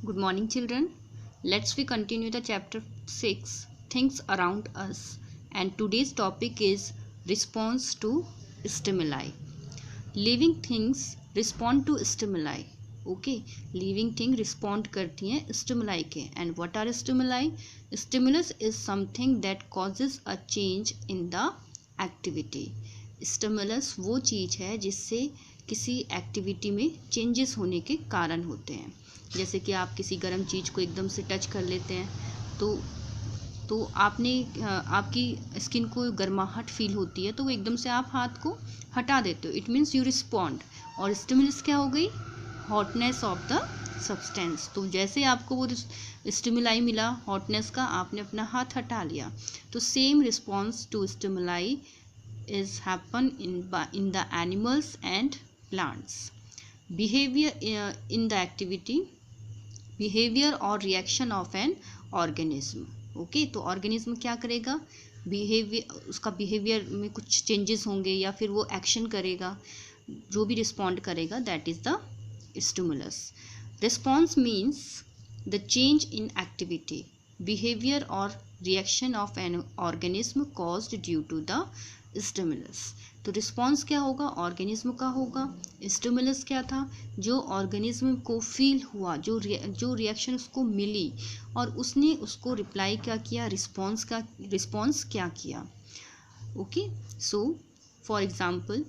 Good morning, children. Let's we continue the chapter 6 Things Around Us. And today's topic is Response to Stimuli. Living things respond to stimuli. Okay, living thing respond करती हैं stimuli के. And what are stimuli? Stimulus is something that causes a change in the activity. Stimulus वो चीज़ है जिससे किसी activity में changes होने के कारण होते हैं. जैसे कि आप किसी गर्म चीज़ को एकदम से टच कर लेते हैं तो आपने आपकी स्किन को गर्माहट फील होती है, तो वो एकदम से आप हाथ को हटा देते हो. It means you respond. और स्टिमुलस क्या हो गई? Hotness of the substance. तो जैसे आपको वो स्टिमुलाई मिला हॉटनेस का, आपने अपना हाथ हटा लिया. तो same response to stimuli is happen in the animals and plants. Behaviour in the activity, behaviour और reaction of an organism. Okay, तो ऑर्गेनिज्म क्या करेगा? बिहेवियर, उसका बिहेवियर में कुछ चेंजेस होंगे या फिर वो एक्शन करेगा, जो भी रिस्पॉन्ड करेगा, that is the stimulus. Response means the change in activity, behaviour और reaction of an organism caused due to the stimulus. तो रिस्पॉन्स क्या होगा? ऑर्गेनिज्म का होगा. स्टिमुलस क्या था? जो ऑर्गेनिज्म को फील हुआ, जो रिएक्शन उसको मिली और उसने उसको रिप्लाई क्या किया, रिस्पॉन्स क्या किया. Okay, so for example,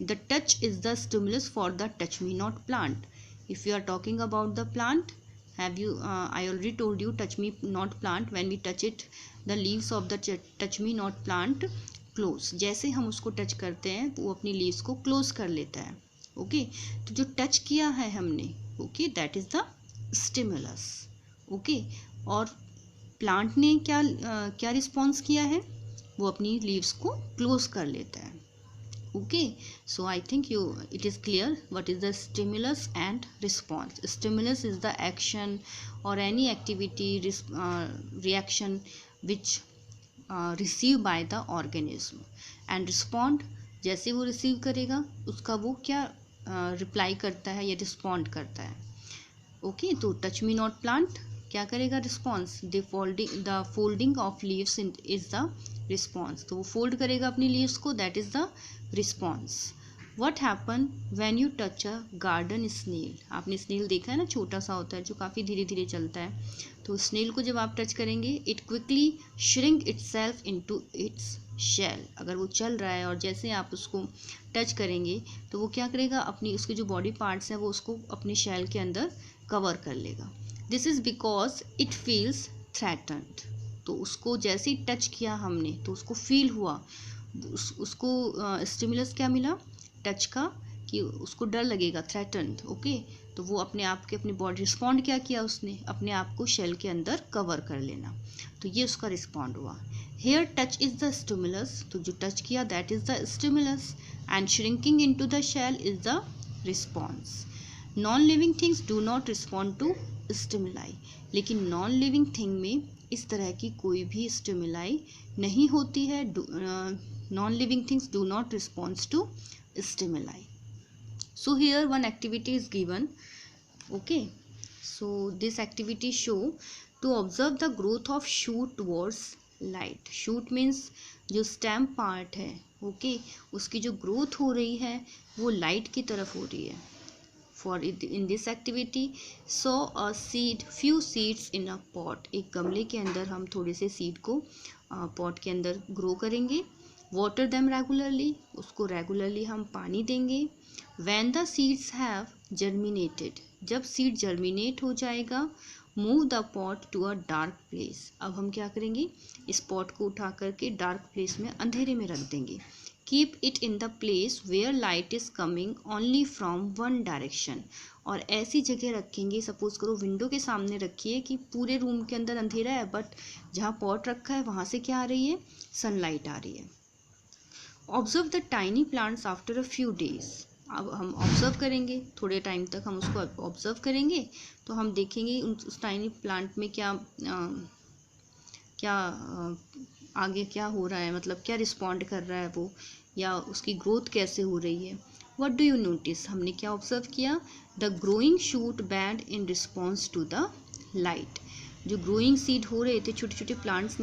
the touch is the stimulus for the touch me not plant. If you are talking about the plant, have you I already told you touch me not plant, when we touch it, the leaves of the touch me not plant close. जैसे हम उसको touch करते हैं वो अपनी leaves को close कर लेता है. ओके, तो जो टच किया है हमने, okay, that is the stimulus. Okay, और प्लांट ने क्या रिस्पॉन्स किया है? वो अपनी लीव्स को क्लोज कर लेता है. Okay, so I think it is clear what is the stimulus and response. Stimulus is the action or any activity reaction which received by the organism, and respond, जैसे वो रिसीव करेगा उसका वो क्या रिप्लाई करता है या रिस्पॉन्ड करता है. ओके, तो टच मी नॉट प्लांट क्या करेगा? Response. The folding of leaves is the response. तो वो फोल्ड करेगा अपनी लीव्स को, that is the response. What happen when you touch a garden snail. आपने स्नेल देखा है ना, छोटा सा होता है जो काफ़ी धीरे धीरे चलता है. तो स्नेल को जब आप टच करेंगे, it quickly shrink itself into its shell. अगर वो चल रहा है और जैसे आप उसको टच करेंगे तो वो क्या करेगा, अपनी उसके जो बॉडी पार्ट्स हैं वो उसको अपने शेल के अंदर कवर कर लेगा. This is because it feels threatened. तो उसको जैसे ही टच किया हमने तो उसको फील हुआ, उसको स्टिमुलस क्या मिला टच का, कि उसको डर लगेगा, थ्रेटन्ड. ओके, तो वो अपने आप के अपनी बॉडी रिस्पॉन्ड क्या किया, उसने अपने आप को शेल के अंदर कवर कर लेना. तो ये उसका रिस्पॉन्ड हुआ. Here touch is the stimulus. तो जो टच किया that is the stimulus, and shrinking into the shell is the response. Non living things do not respond to stimuli. लेकिन नॉन लिविंग थिंग में इस तरह की कोई भी स्टिमुलाई नहीं होती है. Non living things do not respond to stimuli. So here one activity is given. Okay, so this activity show to observe the growth of shoot towards light. Shoot means जो stem part है, okay, उसकी जो growth हो रही है वो light की तरफ हो रही है. For in this activity, sow a seed, few seeds in a pot. एक गमले के अंदर हम थोड़े से सीड को पॉट के अंदर ग्रो करेंगे. वाटर देम रेगुलरली, उसको रेगुलरली हम पानी देंगे. When the seeds have germinated, जब सीड जर्मिनेट हो जाएगा, move the pot to a dark place. अब हम क्या करेंगे, इस पॉट को उठा करके डार्क प्लेस में, अंधेरे में रख देंगे. Keep it in the place where light is coming only from one direction. और ऐसी जगह रखेंगे, सपोज करो विंडो के सामने रखिए कि पूरे रूम के अंदर अंधेरा है, बट जहाँ पॉट रखा है वहाँ से क्या आ रही है, सनलाइट आ रही है. Observe the tiny plants after a few days. अब हम ऑब्जर्व करेंगे, थोड़े टाइम तक हम उसको ऑब्जर्व करेंगे तो हम देखेंगे उस टाइनी प्लांट में आगे क्या हो रहा है, मतलब क्या रिस्पॉन्ड कर रहा है वो, या उसकी ग्रोथ कैसे हो रही है. व्हाट डू यू नोटिस, हमने क्या ऑब्जर्व किया, the growing shoot bend in response to the light. जो ग्रोइंग सीड हो रहे थे, छोटे छोटे प्लांट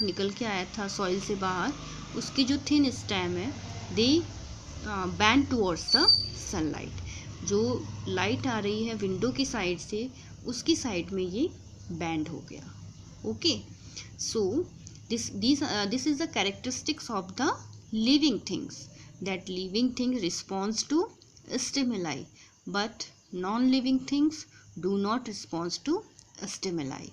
निकल के आया था सॉइल से बाहर, उसकी जो थिन स्टेम है दे बैंड टूवर्ड्स द सनलाइट। जो लाइट आ रही है विंडो की साइड से, उसकी साइड में ये बैंड हो गया। Okay, so this is the characteristics of the living things, that living thing responds to stimuli but non living things do not respond to stimuli।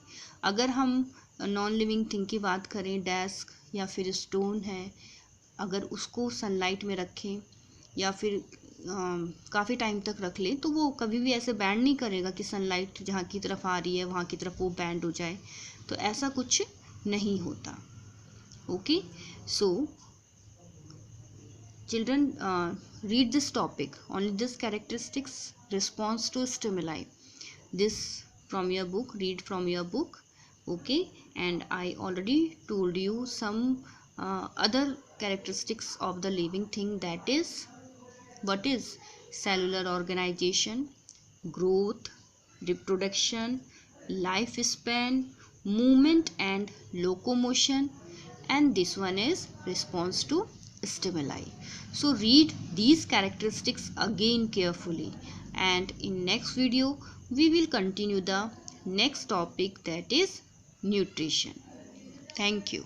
अगर हम नॉन लिविंग थिंग की बात करें, डेस्क या फिर स्टोन है, अगर उसको सनलाइट में रखें या फिर काफ़ी टाइम तक रख लें, तो वो कभी भी ऐसे बैंड नहीं करेगा कि सनलाइट जहाँ की तरफ आ रही है वहाँ की तरफ वो बैंड हो जाए, तो ऐसा कुछ नहीं होता। Okay, so children read this topic, only this characteristics response to stimuli, this from your book, read from your book. Okay, and I already told you some other characteristics of the living thing, that is what is cellular organization, growth, reproduction, lifespan, movement and locomotion, and this one is response to stimuli. So read these characteristics again carefully, and in next video we will continue the next topic, that is nutrition. Thank you.